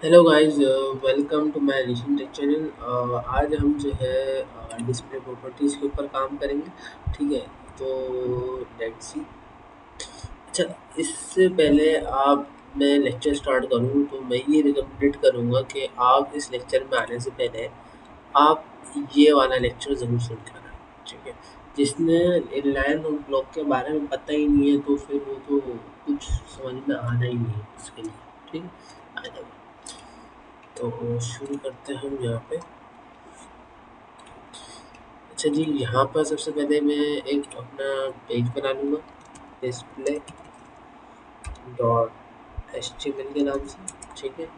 Hello guys, welcome to my edition tech channel. आज हम जो है डिस्प्ले प्रॉपर्टीज़ के ऊपर काम करेंगे। ठीक है, तो लेट्स सी। अच्छा, इससे पहले आप मैं लेक्चर स्टार्ट करूँ तो मैं ये रिकमेंडेड करूँगा कि आप इस लेक्चर में आने से पहले आप ये वाला लेक्चर ज़रूर सुन कर आएं। ठीक है, जिसने इनलाइन और ब्लॉक के बारे में पता ही नहीं है तो फिर वो तो कुछ समझ में आना ही नहीं है उसके लिए। ठीक है, आ जाओ। तो शुरू करते हैं हम यहाँ पे। अच्छा जी, यहाँ पर सबसे पहले मैं एक अपना पेज बना लूँगा, display dot H T M L के नाम से। ठीक है,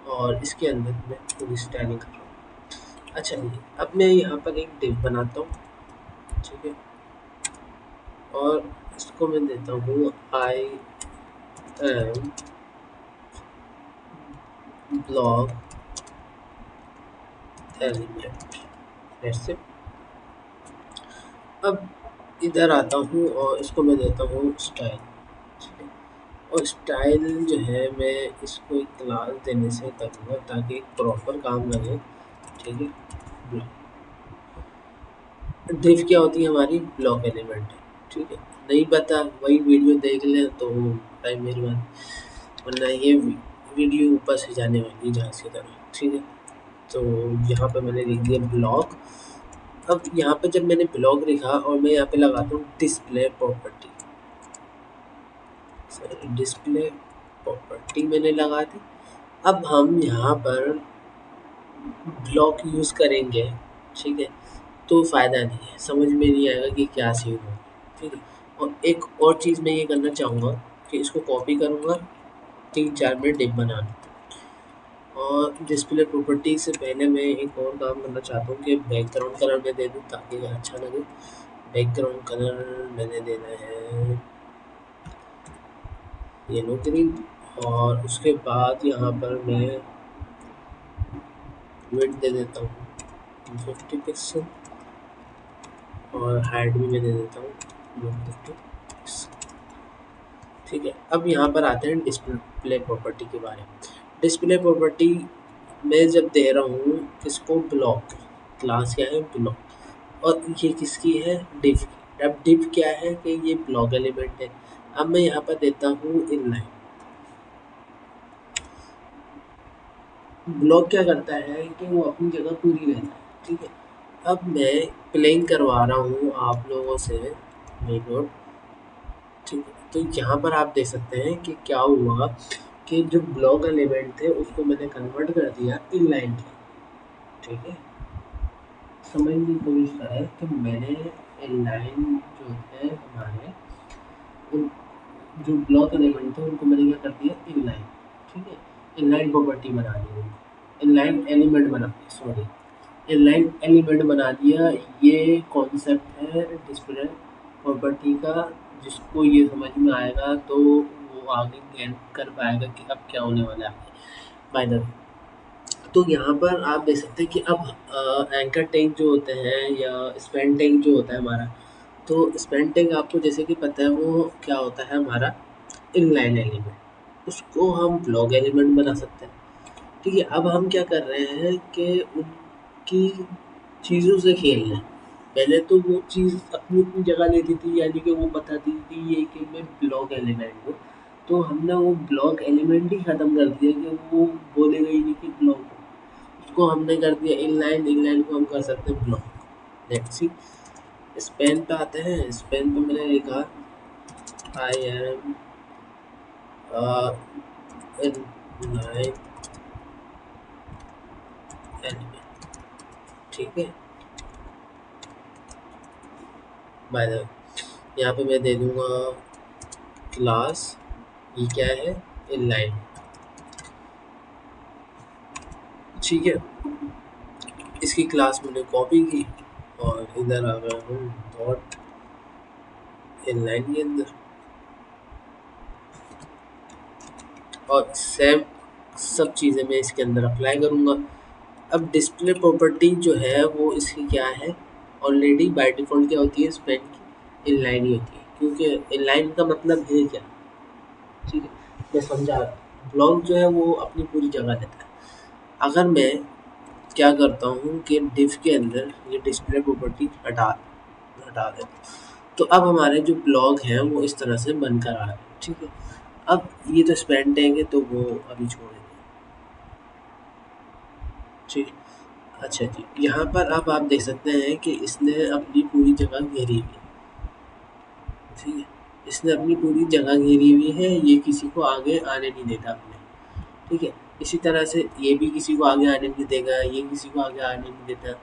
और इसके अंदर मैं पूरी स्टाइलिंग कर रहा हूँ। अच्छा जी, अब मैं यहाँ पर एक डिव बनाता हूँ। ठीक है, और इसको मैं देता हूँ I am block element. That's it. अब इधर आता हूँ और इसको मैं देता हूँ स्टाइल। ठीक है, और स्टाइल जो है मैं इसको एक क्लास देने से करूँगा ताकि एक प्रॉपर काम लगे। ठीक है, डिव क्या होती है? हमारी ब्लॉक एलिमेंट है। ठीक है, नहीं पता वही वीडियो देख लें तो टाइम मेरी बात, वरना ये वीडियो ऊपर से जाने वाली है जहाँ से तरह। ठीक है, तो यहाँ पे मैंने लिख दिया ब्लॉक। अब यहाँ पे जब मैंने ब्लॉक लिखा और मैं यहाँ पे लगाता हूँ डिस्प्ले प्रॉपर्टी। डिस्प्ले प्रॉपर्टी मैंने लगा दी। अब हम यहाँ पर ब्लॉक यूज़ करेंगे। ठीक है, तो फ़ायदा नहीं है, समझ में नहीं आएगा कि क्या सीन हो। ठीक है, और एक और चीज़ मैं ये करना चाहूँगा कि इसको कॉपी करूँगा, 3-4 मिनट डिप बना लूँ। और डिस्प्ले प्रॉपर्टी से पहले मैं एक और काम करना चाहता हूँ कि बैकग्राउंड कलर मैं दे दूँ ताकि अच्छा लगे। बैकग्राउंड कलर मैंने देना है येलो ग्रीन। और उसके बाद यहाँ पर मैं विड्थ दे देता हूँ 50 पिक्सल, और हाइट भी मैं दे देता हूँ 150 पिक्सल। ठीक है, अब यहाँ पर आते हैं डिस्प्ले प्रॉपर्टी के बारे में। डिस्प्ले प्रॉपर्टी मैं जब दे रहा हूँ इसको ब्लॉक, क्लास क्या है? ब्लॉक। और ये किसकी है? डिव की। अब डिव क्या है कि ये ब्लॉक एलिमेंट है। अब मैं यहाँ पर देता हूँ इनलाइन। ब्लॉक क्या करता है कि वो अपनी जगह पूरी रहता है। ठीक है, अब मैं प्लेइंग करवा रहा हूँ आप लोगों से मेन नोट। ठीक है, तो यहाँ पर आप देख सकते हैं कि क्या हुआ कि जो ब्लॉक एलिमेंट थे उसको मैंने कन्वर्ट कर दिया इनलाइन में। ठीक है, समझने की कोशिश करें कि मैंने इनलाइन जो है हमारे उन जो ब्लॉक एलिमेंट थे उनको मैंने क्या कर दिया? इनलाइन। ठीक है, इनलाइन प्रॉपर्टी बना दी उनको, इनलाइन एलिमेंट बना दिया, सॉरी, इनलाइन एलिमेंट बना दिया। ये कॉन्सेप्ट है डिस्प्ले प्रॉपर्टी का। जिसको ये समझ में आएगा तो वो आगे गेन कर पाएगा कि अब क्या होने वाला है। बाय द वे, तो यहाँ पर आप देख सकते हैं कि अब एंकर टैग जो होते हैं या स्पेन टैग जो होता है हमारा, तो स्पेन टैग आपको जैसे कि पता है वो क्या होता है? हमारा इनलाइन एलिमेंट। उसको हम ब्लॉक एलिमेंट बना सकते हैं। ठीक है, अब हम क्या कर रहे हैं कि उनकी चीज़ों से खेल रहे हैं। पहले तो वो चीज़ अपनी अपनी जगह लेती थी, यानी कि वो बताती थी ये कि मैं ब्लॉक एलिमेंट हूँ। तो हमने वो ब्लॉक एलिमेंट ही ख़त्म कर दिया कि वो बोलेगा ही नहीं कि ब्लॉक हो। उसको हमने कर दिया इनलाइन, इनलाइन को हम कर सकते हैं ब्लॉक। Let's see. स्पेन पे आते हैं। स्पेन पे मैंने लिखा आई एम इनलाइन एलिमेंट। ठीक है, बाय द वे यहाँ पे मैं दे दूँगा क्लास, ये क्या है? इनलाइन। ठीक है, इसकी क्लास मैंने कॉपी की और इधर आ गया हूँ डॉट इनलाइन के अंदर, और सेम सब चीज़ें मैं इसके अंदर अप्लाई करूँगा। अब डिस्प्ले प्रॉपर्टी जो है वो इसकी क्या है? ऑलरेडी बाय डिफ़ॉल्ट क्या होती है स्पेन की? इनलाइन ही होती है, क्योंकि इनलाइन का मतलब है क्या? ठीक है, मैं समझा रहा हूँ। ब्लॉक जो है वो अपनी पूरी जगह लेता है। अगर मैं क्या करता हूँ कि डिफ के अंदर ये डिस्प्ले प्रॉपर्टी हटा हटा देता हूँ, तो अब हमारे जो ब्लॉक हैं वो इस तरह से बनकर आ रहे हैं। ठीक है, अब ये तो स्पेन टैग है तो वो अभी छोड़ेंगे। ठीक है, अच्छा जी, यहाँ पर अब आप देख सकते हैं कि इसने अपनी पूरी जगह घेरी हुई है। ठीक है, इसने अपनी पूरी जगह घेरी हुई है, ये किसी को आगे आने नहीं देता अपने। ठीक है, इसी तरह से ये भी किसी को आगे आने नहीं देगा, ये किसी को आगे आने नहीं देता।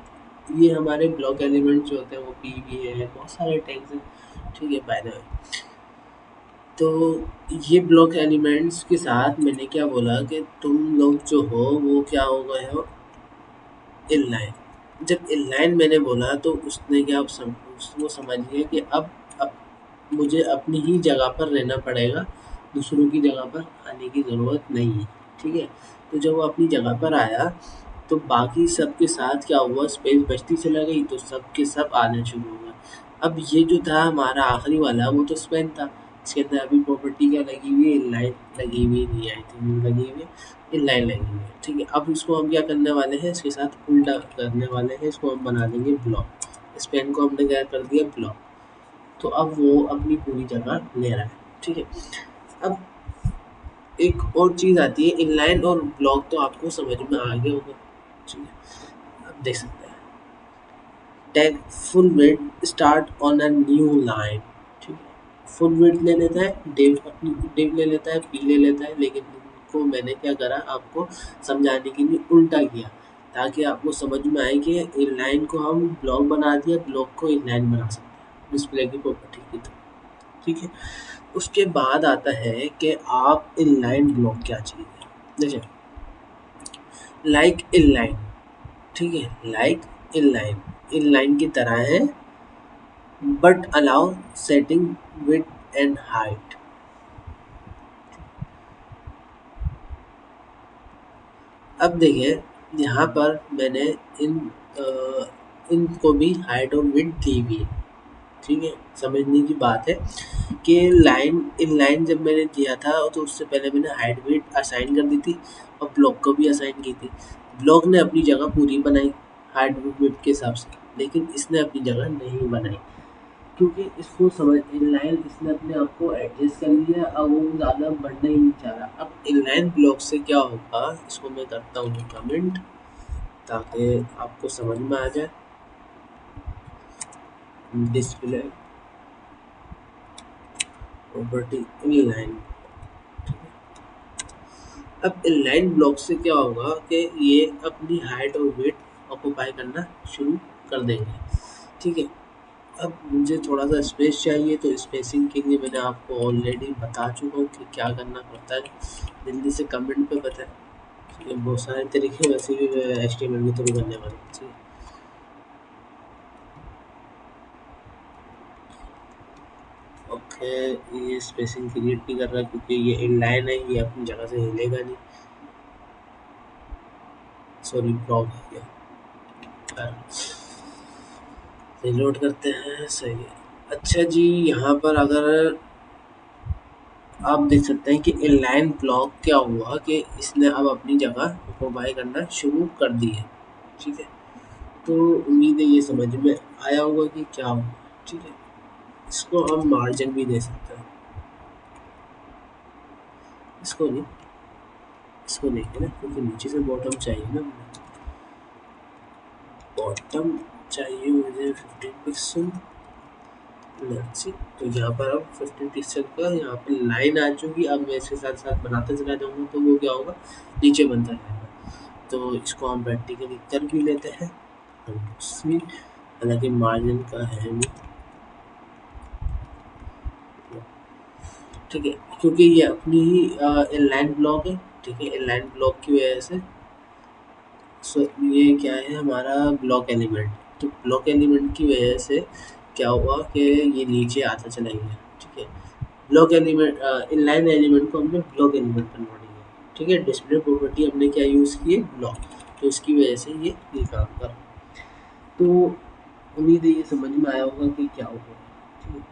ये हमारे ब्लॉक एलिमेंट जो होते हैं वो पी भी है, बहुत सारे टैग्स हैं। ठीक है, बाय द वे, तो ये ब्लॉक एलिमेंट्स के साथ मैंने क्या बोला कि तुम लोग जो हो वो क्या हो गए हो, इनलाइन। जब इनलाइन मैंने बोला तो उसने क्या वो समझ लिया कि अब मुझे अपनी ही जगह पर रहना पड़ेगा, दूसरों की जगह पर आने की ज़रूरत नहीं है। ठीक है, तो जब वो अपनी जगह पर आया तो बाकी सबके साथ क्या हुआ, स्पेस बचती चला गई तो सब के सब आना शुरू हो गए। अब ये जो था हमारा आखिरी वाला वो तो स्पेन था, इसके अंदर अभी प्रॉपर्टी क्या लगी हुई है, इनलाइन लगी हुई नहीं, आई थिंक लगी हुई है, इनलाइन लगी हुई है। ठीक है, अब इसको हम क्या करने वाले हैं, इसके साथ उल्टा करने वाले हैं, इसको हम बना देंगे ब्लॉक। स्पेन को हमने क्या कर दिया, ब्लॉक। तो अब वो अपनी पूरी जगह ले रहा है। ठीक है, अब एक और चीज़ आती है, इनलाइन और ब्लॉक तो आपको समझ में आ गया होगा। ठीक है, अब देख सकते हैं, tag full width start on a new line. ठीक है, फुल विड्थ ले लेता है डिव, अपनी डिव ले लेता है, पी ले लेता है, लेकिन इनको मैंने क्या करा, आपको समझाने के लिए उल्टा किया, ताकि आपको समझ में आए कि इनलाइन को हम ब्लॉक बना दिया, ब्लॉक को इनलाइन बना सकते हैं डिस्प्ले की प्रॉपर्टी की तरह। ठीक है, उसके बाद आता है कि आप इनलाइन ब्लॉक क्या चीज़ है। देखिए, लाइक इनलाइन, ठीक है, लाइक इनलाइन, इनलाइन की तरह है, but allow setting width and height. अब देखिए, यहाँ पर मैंने इन इनको भी हाइट और विड्थ दी हुई है। ठीक है, समझने की बात है कि लाइन इन लाइन जब मैंने दिया था तो उससे पहले मैंने हाइट विड्थ असाइन कर दी थी और ब्लॉक को भी असाइन की थी। ब्लॉक ने अपनी जगह पूरी बनाई हाइट विड्थ के हिसाब से, लेकिन इसने अपनी जगह नहीं बनाई, क्योंकि इसको समझ इनलाइन इसने अपने आप को एडजस्ट कर लिया, अब वो ज़्यादा बढ़ना ही नहीं चाह रहा। अब इनलाइन ब्लॉक से क्या होगा, इसको मैं करता हूँ कमेंट ताकि आपको समझ में आ जाए। डिस्प्ले प्रॉपर्टी इनलाइन, अब इनलाइन ब्लॉक से क्या होगा कि ये अपनी हाइट और वेट ऑक्यूपाई करना शुरू कर देंगे। ठीक है, अब मुझे थोड़ा सा स्पेस चाहिए, तो स्पेसिंग के लिए मैंने आपको ऑलरेडी बता चुका हूँ कि क्या करना पड़ता है, जल्दी से कमेंट पे बताएं। ठीक है, बहुत सारे तरीके वैसे भी HTML के थ्रू करने वाले हैं। ठीक है, ओके, ये स्पेसिंग क्रिएट नहीं कर रहा क्योंकि ये इनलाइन है, ये अपनी जगह से हिलेगा नहीं, सॉरी ब्लॉक है ये। रिलोड करते हैं, सही है। अच्छा जी, यहाँ पर अगर आप देख सकते हैं कि इनलाइन ब्लॉक क्या हुआ कि इसने अब अपनी जगह ऑक्यूपाई करना शुरू कर दी है। ठीक है, तो उम्मीद है ये समझ में आया होगा कि क्या हुआ। ठीक है, इसको हम मार्जिन भी दे सकते हैं, इसको नहीं, इसको देखें ना, क्योंकि नीचे से बॉटम चाहिए ना, बॉटम चाहिए मुझे 15 पिक्सल। लेट्स सी, तो यहाँ पर अब 15 पिक्सल का यहाँ पर लाइन आ चुकी, अब मैं इसके साथ साथ बनाते चला जाऊँगा तो वो क्या होगा, नीचे बनता जाएगा। तो इसको हम प्रैक्टिकली कर भी लेते हैं, हालांकि मार्जिन का है नहीं। ठीक है, क्योंकि ये अपनी ही इनलाइन ब्लॉक है। ठीक है, इनलाइन ब्लॉक की वजह से सो ये क्या है, हमारा ब्लॉक एलिमेंट, तो ब्लॉक एलिमेंट की वजह से क्या हुआ कि ये नीचे आता चला गया। ठीक है, ब्लॉक एलिमेंट इनलाइन एलिमेंट को हमने ब्लॉक एलिमेंट कन्वर्ट किया। ठीक है, डिस्प्ले प्रॉपर्टी हमने क्या यूज़ की है, ब्लॉक, तो इसकी वजह से ये काम कर। तो उम्मीद है ये समझ में आया होगा कि क्या होगा। ठीक है,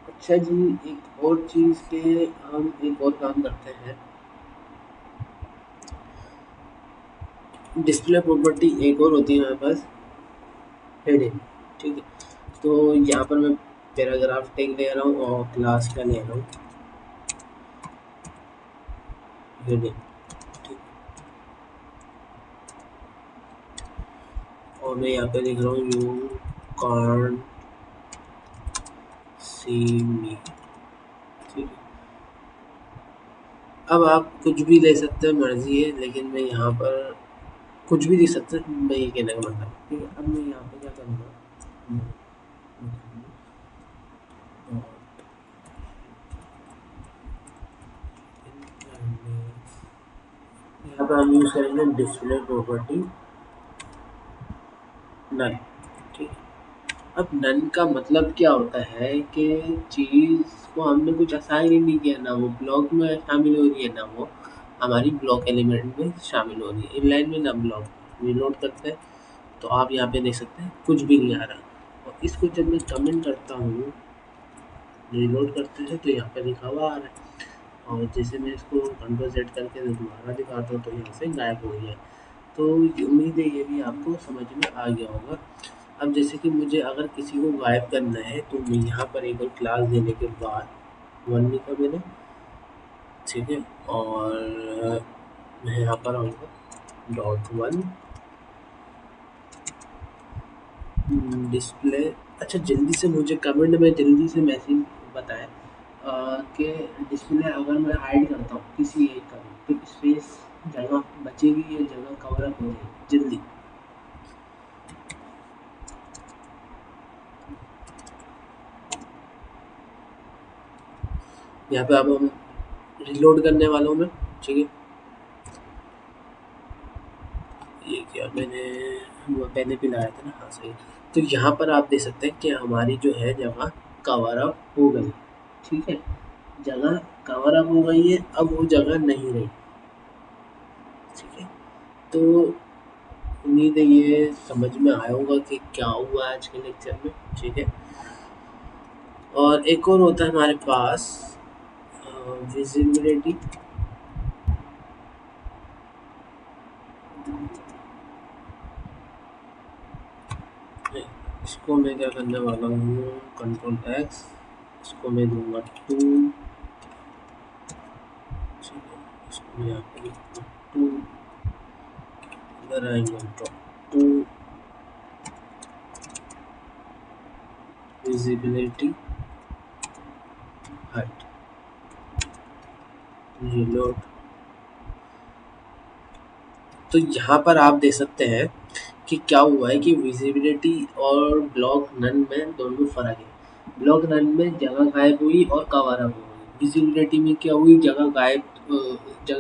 अच्छा जी, एक और चीज़ के हम एक और काम करते हैं, डिस्प्ले प्रॉपर्टी एक और होती है हमारे पास, हेडिंग। ठीक है, तो यहाँ पर मैं पैराग्राफ टैग ले रहा हूँ और क्लास का ले रहा हूँ हेडिंग। ठीक, और मैं यहाँ पे लिख रहा हूँ यू कांट सी मी। ठीक है, अब आप कुछ भी ले सकते हैं, मर्जी है, लेकिन मैं यहाँ पर कुछ भी लिख सकते हैं, मैं ये कहने का मतलब। ठीक है, अब मैं यहाँ पे क्या करूँगा, यहाँ पे हम यूज करेंगे डिस्प्ले प्रॉपर्टी नन। ठीक है, अब नन का मतलब क्या होता है कि चीज़ को हमने कुछ असाइन ही नहीं किया, ना वो ब्लॉक में शामिल हो रही है, ना वो हमारी ब्लॉक एलिमेंट में शामिल हो रही है, इनलाइन में ना ब्लॉक। रिलोड करते हैं तो आप यहाँ पे देख सकते हैं कुछ भी नहीं आ रहा, और इसको जब मैं कमेंट करता हूँ, रिलोड करते हैं तो यहाँ पे लिखा हुआ आ रहा है, और जैसे मैं इसको कंट्रोल सेट करके दोबारा दिखाता हूँ तो यहाँ से गायब हो गया। तो उम्मीद है ये भी आपको समझ में आ गया होगा। अब जैसे कि मुझे अगर किसी को गायब करना है तो मैं यहाँ पर एक और क्लास देने के बाद वन लिखा मैंने। ठीक है, और मैं यहाँ पर आऊँगा डॉट वन डिस्प्ले। अच्छा, जल्दी से मुझे कमेंट में जल्दी से मैसेज बताएं कि डिस्प्ले अगर मैं हाइड करता हूँ किसी एक का भी, तो स्पेस जगह बचेगी या जगह कवर अप हो जाएगी, जल्दी। यहाँ पे अब हम रिलोड करने वाला हूँ मैं। ठीक है, ये क्या मैंने वो पहले भी लाया था ना, हाँ सही। तो यहाँ पर आप देख सकते हैं कि हमारी जो है जगह कवर अप हो गई। ठीक है, जगह कवर अप हो गई है, अब वो जगह नहीं रही। ठीक है, तो उम्मीद है ये समझ में आया होगा कि क्या हुआ आज के लेक्चर में। ठीक है, और एक और होता है हमारे पास विजिबिलिटी। इसको मैं क्या करने वाला हूँ, कंट्रोल एक्स, इसको मैं दूंगा 2। ठीक है, इसको मैं यहाँ पे 2, इधर आएंगे ड्रॉप 2 विजिबिलिटी हाइट रिलोड। तो यहाँ पर आप देख सकते हैं कि क्या हुआ है कि विजिबिलिटी और ब्लॉक नन में दोनों में फ़र्क है। ब्लॉक नन में जगह गायब हुई और कवर अप हो गई। विजिबिलिटी में क्या हुई, जगह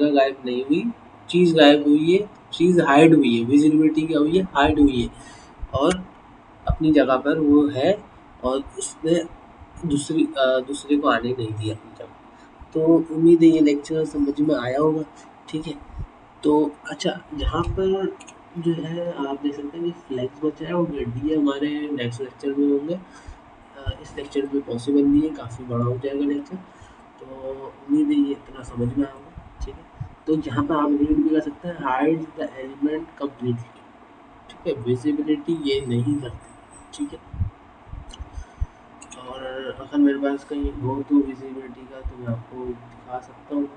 गायब नहीं हुई, चीज़ गायब हुई है, चीज़ हाइड हुई है। विजिबिलिटी क्या हुई है, हाइड हुई है, और अपनी जगह पर वो है, और उसने दूसरे को आने नहीं दिया अपनी जगह। तो उम्मीद है ये लेक्चर समझ में आया होगा। ठीक है, तो अच्छा, यहाँ पर जो है आप देख सकते हैं कि फ्लैक्स बचा है, और गड्डी हमारे नेक्स्ट लेक्चर में होंगे। इस लेक्चर में पॉसिबल नहीं है, काफ़ी बड़ा हो जाएगा लेक्चर, तो उम्मीद है ये इतना समझ में आया होगा। ठीक है, तो यहाँ पर आप रीड भी कर सकते हैं, हाइड द एलिमेंट कम्प्लीटली। ठीक है, विजिबिलिटी ये नहीं करती। ठीक है, और अगर मेरे पास कहीं हो तो विजिबिलिटी का तो मैं आपको दिखा सकता हूँ।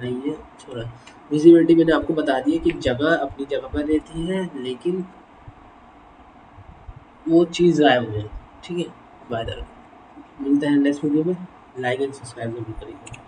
नहीं है, छोड़ा। विजिबिलिटी मैंने आपको बता दी है कि जगह अपनी जगह पर रहती है, लेकिन वो चीज़ गायब हो जाती है। ठीक है, बाय द वे, मिलते हैं नेक्स्ट वीडियो में। लाइक एंड सब्सक्राइब जरूर करिएगा।